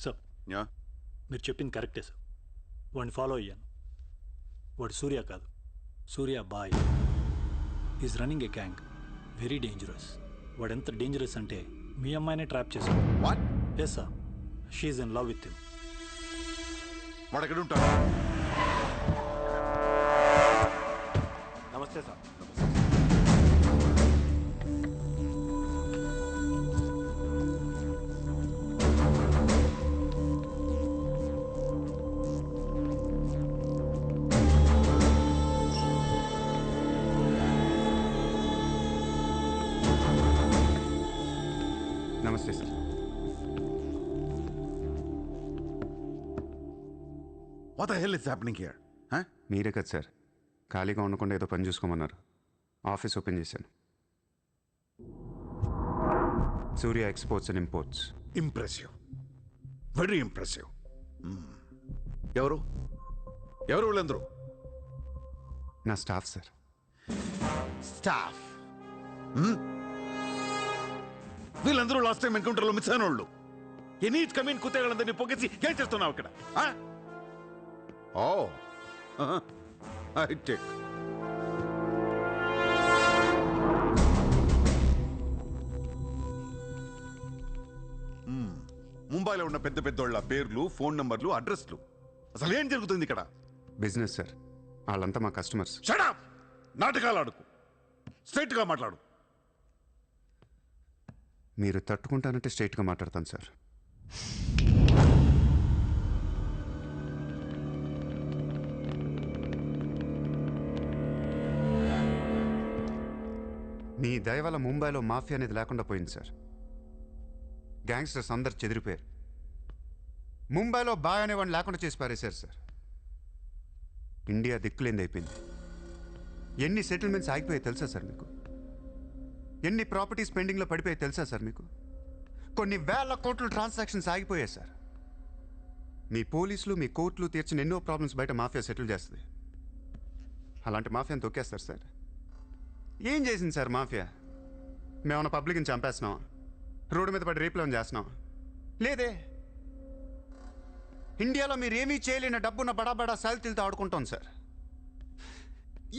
Sir yeah మీరు చెప్పింది కరెక్టే సార్. వాడిని ఫాలో అయ్యాను. వాడు సూర్య కాదు, Surya bhai. Is running a gang. Very dangerous. వాడు ఎంత డేంజరస్ అంటే మీ అమ్మాయినే ట్రాప్ చేశాడు. What? Yes sir, she's in love with him. వాడు ఎక్కడ ఉంటాడు? నమస్తే సార్. నమస్తే sir. What the hell is happening here? మీరే కదా సార్ ఖాళీగా ఉండకుండా ఏదో పని చూసుకోమన్నారు. ఆఫీస్ ఓపెన్ చేశాను. Surya exports and imports. Impressive, very impressive. ఎవరు ఎవరు వీళ్ళందరూ? నా స్టాఫ్ సార్. స్టాఫ్? వీళ్ళందరూ లాస్ట్ టైం ఎన్కౌంటర్లో మిస్ అయిన వాళ్ళు. ఎనీ కమీన్ కుత్తేళ్ళందరినీ పొగేసి ఏం చేస్తున్నావు ఇక్కడ? Oh I take. ముంబైలో ఉన్న పెద్ద పెద్దోళ్ళ పేర్లు, ఫోన్ నంబర్లు, అడ్రస్లు. అసలు ఏం జరుగుతుంది ఇక్కడ? Business sir. వాళ్ళంతా మా కస్టమర్స్. Shut up! నాటకాలు ఆడుకు, స్ట్రైట్గా మాట్లాడు. మీరు తట్టుకుంటానంటే స్ట్రైట్గా మాట్లాడతాను సార్. మీ దయ వల్ల ముంబైలో మాఫియా అనేది లేకుండా పోయింది సార్. గ్యాంగ్స్టర్స్ అందరు చెదిరిపోయారు. ముంబైలో బాయ్ అనేవాడిని లేకుండా చేసి పారేశారు సార్. ఇండియా దిక్కులేంది అయిపోయింది. ఎన్ని సెటిల్మెంట్స్ ఆగిపోయాయి తెలుసా సార్ మీకు? ఎన్ని ప్రాపర్టీస్ పెండింగ్లో పడిపోయాయి తెలుసా సార్ మీకు? కొన్ని వేల కోట్ల ట్రాన్సాక్షన్స్ ఆగిపోయాయి సార్. మీ పోలీసులు, మీ కోర్టులు తీర్చిన ఎన్నో ప్రాబ్లమ్స్ బయట మాఫియా సెటిల్ చేస్తుంది. అలాంటి మాఫియాని తొక్కేస్తారు సార్. ఏం చేసింది సార్ మాఫియా? మేమన్నా పబ్లిక్ని చంపేస్తున్నాం, రోడ్డు మీద పడి రేపులను చేస్తున్నాం? లేదే. ఇండియాలో మీరు ఏమీ చేయలేని డబ్బున్న బడా బడా సాల్తీలతో ఆడుకుంటాం సార్.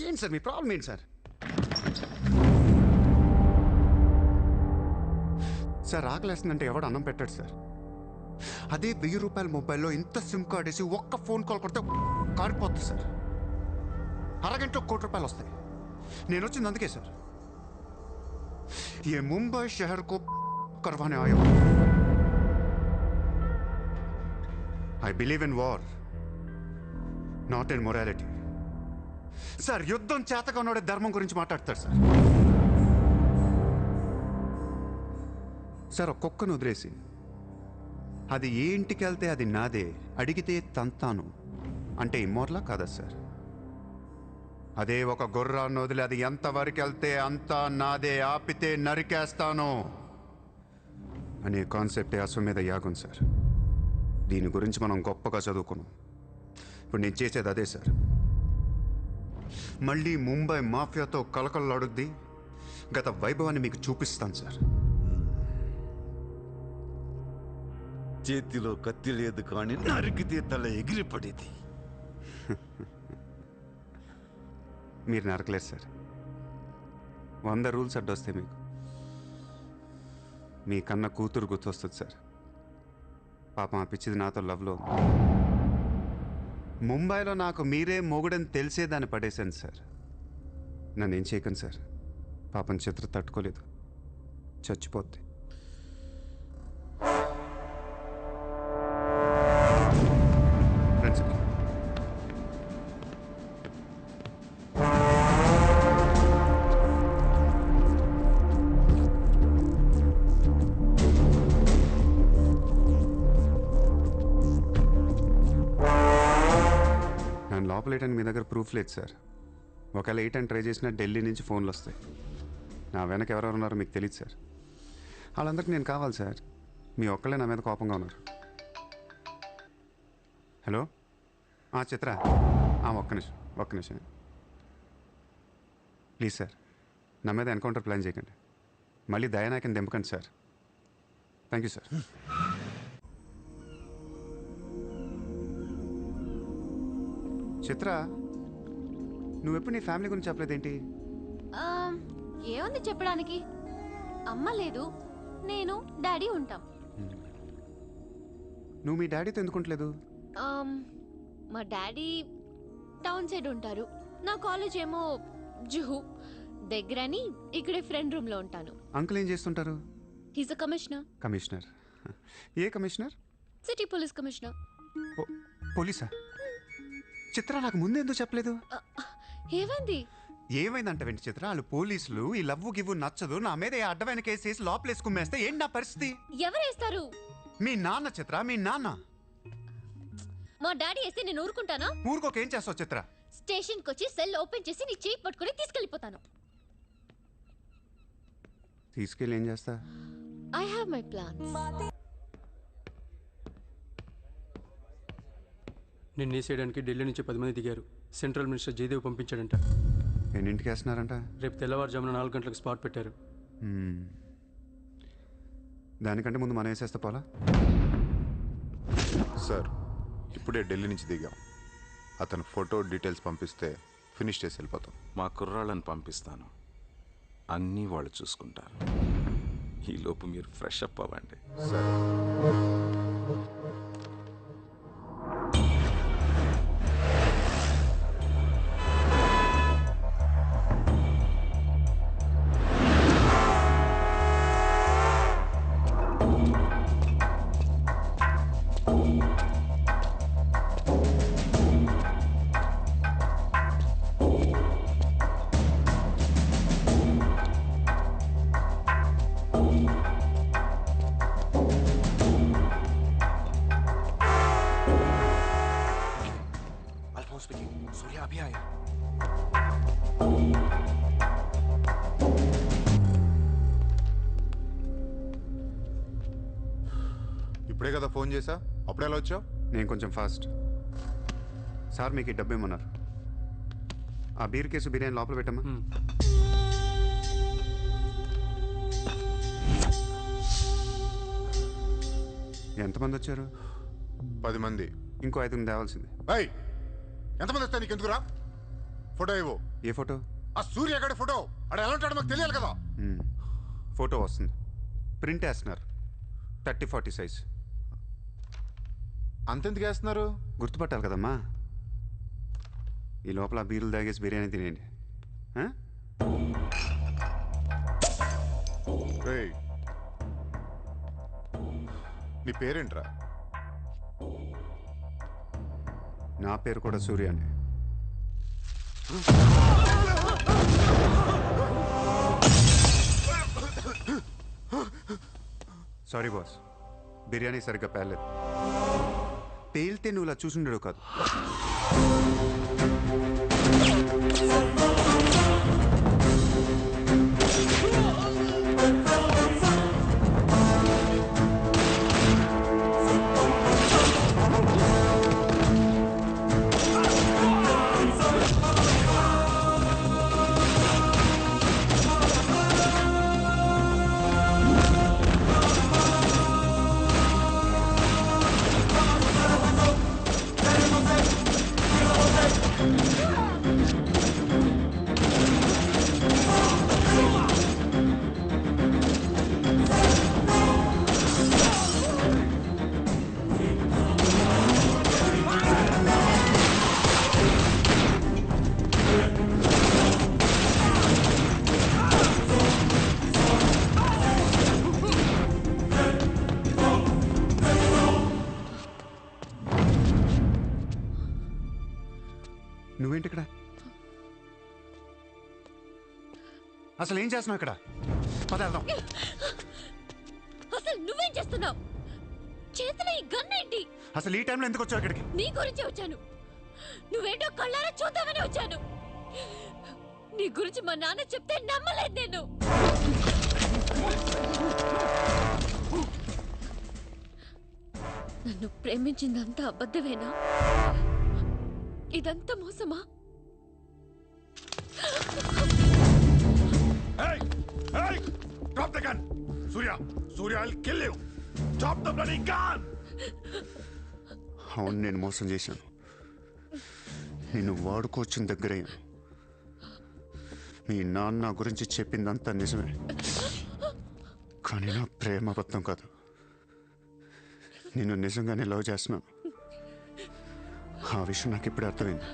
ఏంటి సార్ మీ ప్రాబ్లం? ఏంటి సార్? సార్ ఆకలేస్తుందంటే ఎవడు అన్నం పెట్టాడు సార్. అదే 1000 రూపాయల మొబైల్లో ఇంత సిమ్ కార్డ్ వేసి ఒక్క ఫోన్ కాల్ కొడితే కారిపోతుంది సార్. అరగంటలో ₹1,00,00,000 వస్తాయి. నేను వచ్చింది అందుకే సార్. ये मुंबई शहर को करवाने आया हूं. I believe in war, not in morality. Sir యుద్ధం చేతగా ఉన్నోడే ధర్మం గురించి మాట్లాడతారు సార్. సార్ ఒక్కొక్కను వదిలేసి అది ఏ ఇంటికి వెళ్తే అది నాదే, అడిగితే తంతాను అంటే ఇమ్మోర్లా కాదా సార్? అదే ఒక గుర్రాన్ని వదిలి అది ఎంతవరకు వెళ్తే అంతా నాదే, ఆపితే నరికేస్తాను అనే కాన్సెప్టే అశ్వమేధ యాగం సార్. దీని గురించి మనం గొప్పగా చదువుకున్నాం. ఇప్పుడు నేను చేసేది అదే సార్. మళ్ళీ ముంబై మాఫియాతో కలకలలాడుద్ది గత వైభవాన్ని మీకు చూపిస్తాను సార్. చేతిలో కత్తి లేదు కానీ నరికితే తల ఎగిరిపడేది. మీరు నరకలేదు సార్. 100 రూల్స్ అడ్డొస్తాయి మీకు. మీ కన్న కూతురు గుర్తొస్తుంది సార్. పాపం ఆ పిచ్చిది నాతో లవ్లో. ముంబైలో నాకు మీరే మొగుడని తెలిసేదాన్ని పడేశాను సార్. నన్ను ఏం చేయకండి సార్. పాపం చిత్ర తట్టుకోలేదు, చచ్చిపోద్ది. లోపలేయడానికి మీ దగ్గర ప్రూఫ్ లేదు సార్. ఒకవేళ 8 అని ట్రై చేసినా ఢిల్లీ నుంచి ఫోన్లు వస్తాయి. నా వెనక ఎవరెవరు ఉన్నారో మీకు తెలియదు సార్. వాళ్ళందరికీ నేను కావాలి సార్. మీ ఒక్కళ్ళే నా మీద కోపంగా ఉన్నారు. హలో చిత్ర, ఒక్క నిమిషం ప్లీజ్ సార్. నా మీద ఎన్కౌంటర్ ప్లాన్ చేయకండి. మళ్ళీ దయానాయకని దింపకండి సార్. Thank you sir. చిత్ర, నువ్వెప్పుడు నీ ఫ్యామిలీ గురించి చెప్పలేదేంటి? ఏముంది చెప్పడానికి? అమ్మ లేదు, నేను డాడీ ఉంటాం. నువ్వు మీ డాడీతో ఎందుకుంటలేదు? మా డాడీ టౌన్ సైడ్ ఉంటారు, నా కాలేజ్ ఏమో జుహు దగ్గరని ఇక్కడే ఫ్రెండ్ రూమ్ లో ఉంటాను. అంకుల్ ఏం చేస్తుంటారు? He's a commissioner. కమిషనర్? ఏ కమిషనర్? City police commissioner. పోలీసా? చిత్ర, నాకు ముందు ఎందుకు చెప్పలేదు? ఏమైంది? ఏమైందంటే చిత్ర, వాళ్ళు పోలీసులు ఈ లవ్వు గివ్వు నచ్చదు, నా మీద ఏ అడ్డమైన కేసు వేసి లోపలేసి కుమ్మేస్తే ఏంటి నా పరిస్థితి? ఎవరేస్తారు? మీ నాన్న చిత్ర, మీ నాన్న. మా డాడీ వేస్తే నేను ఊరుకుంటానా? ఊరుకోక ఏం చేస్తావు చిత్ర? స్టేషన్కి వచ్చి సెల్ ఓపెన్ చేసి నీ చేయి పట్టుకుని తీసుకెళ్ళిపోతాను. తీసుకెళ్ళి ఏం చేస్తా? I have my plans. నిన్ను వేసేయడానికి ఢిల్లీ నుంచి 10 మంది దిగారు. సెంట్రల్ మినిస్టర్ జయదేవ్ పంపించాడంట. ఎన్నింటికి వేస్తున్నారంట? రేపు తెల్లవారుజామున 4 గంటలకు స్పాట్ పెట్టారు. దానికంటే ముందు మనం వేసేస్తే పోలా? సార్, ఇప్పుడే ఢిల్లీ నుంచి దిగాం. అతను ఫోటో డీటెయిల్స్ పంపిస్తే ఫినిష్ చేసి వెళ్ళిపోతాం. మా కుర్రాళ్ళని పంపిస్తాను, అన్నీ వాళ్ళు చూసుకుంటారు. ఈలోపు మీరు ఫ్రెష్ అప్ అవ్వండి. సరే. सूर्या अभी आया। ఇప్పుడే కదా ఫోన్ చేసా, అప్పుడే ఎలా వచ్చావు? నేను కొంచెం ఫాస్ట్. సార్ మీకు ఈ డబ్బు ఇమ్మన్నారు. ఆ బీర్ కేసు బిర్యానీ లోపల పెట్టమ్మా. ఎంతమంది వచ్చారు? 10 మంది. ఇంకో 5 తేవాల్సింది. ఎంతమంది వస్తాయి నీకు ఎందుకురా? ఫోటో ఇవ్వు. ఏ ఫోటో? ఆ సూర్యగాడి ఫోటో. అక్కడ ఎలా ఉంటాడో మాకు తెలియాలి కదా. ఫోటో వస్తుంది, ప్రింట్ వేస్తున్నారు, 30-40 సైజ్. అంతెందుకు వేస్తున్నారు? గుర్తుపట్టాలి కదమ్మా. ఈ లోపల బీరులు తాగేసి బిర్యానీ తినేయండి. నీ పేరేంట్రా? నా పేరు కూడా సూర్య అండి. సారీ బాస్, బిర్యానీ సరిగ్గా పేర్లేదు. పేలితే నువ్వు ఇలా చూసుండడు కాదు. నువ్వేంటి ఇక్కడ? అసలు ఏం చేస్తున్నావు ఇక్కడ? పదార్థం. అసలు నువ్వేం చేస్తున్నావు? చేతిలో ఈ గన్ ఏంటి? అసలు ఈ టైంలో ఎందుకు వచ్చావు ఇక్కడికి? నీ గురించి వచ్చాను. నువ్వేంటో కళ్ళారా చూద్దామని వచ్చాను. నీ గురించి మా నాన్న చెప్తే నమ్మలేదు నేను. నన్ను ప్రేమించిందంతా అబద్ధమేనా? ఇదంతా మోసమా? Drop the gun! Surya! Surya, I'll kill you! Drop the bloody gun! అవును, నేను మోసం చేశాను. నిన్ను వాడుకోవచ్చిన దగ్గరే. మీ నాన్న గురించి చెప్పిందంతా నిజమే, కానీ నా ప్రేమ అబద్ధం కాదు. నిన్ను నిజంగానే లవ్ చేస్తున్నాను. ఆ విషయం నాకు ఇప్పుడే అర్థమైంది.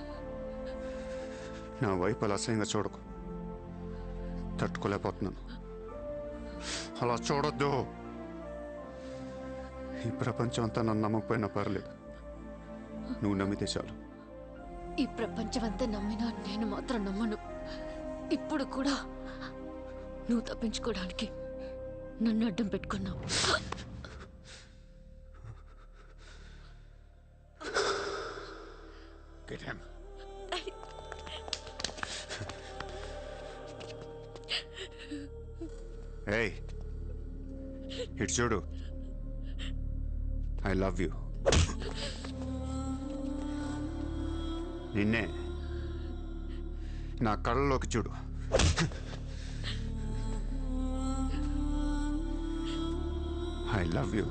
నా వైపు అలా అసహ్యంగా చూడకు, తట్టుకోలేకపోతున్నాను. అలా చూడొద్దు. ఈ ప్రపంచం అంతా నన్ను నమ్మకపోయినా పర్లేదు, నువ్వు నమ్మితే చాలు. ఈ ప్రపంచమంతా నమ్మినా నేను మాత్రం నమ్మను. ఇప్పుడు కూడా నువ్వు తప్పించుకోవడానికి నన్ను అడ్డం పెట్టుకున్నావు. Get him. ఏయ్, ఇటు చూడు. I love you. నిన్నే నా కళ్ళలోకి చూడు. I love you.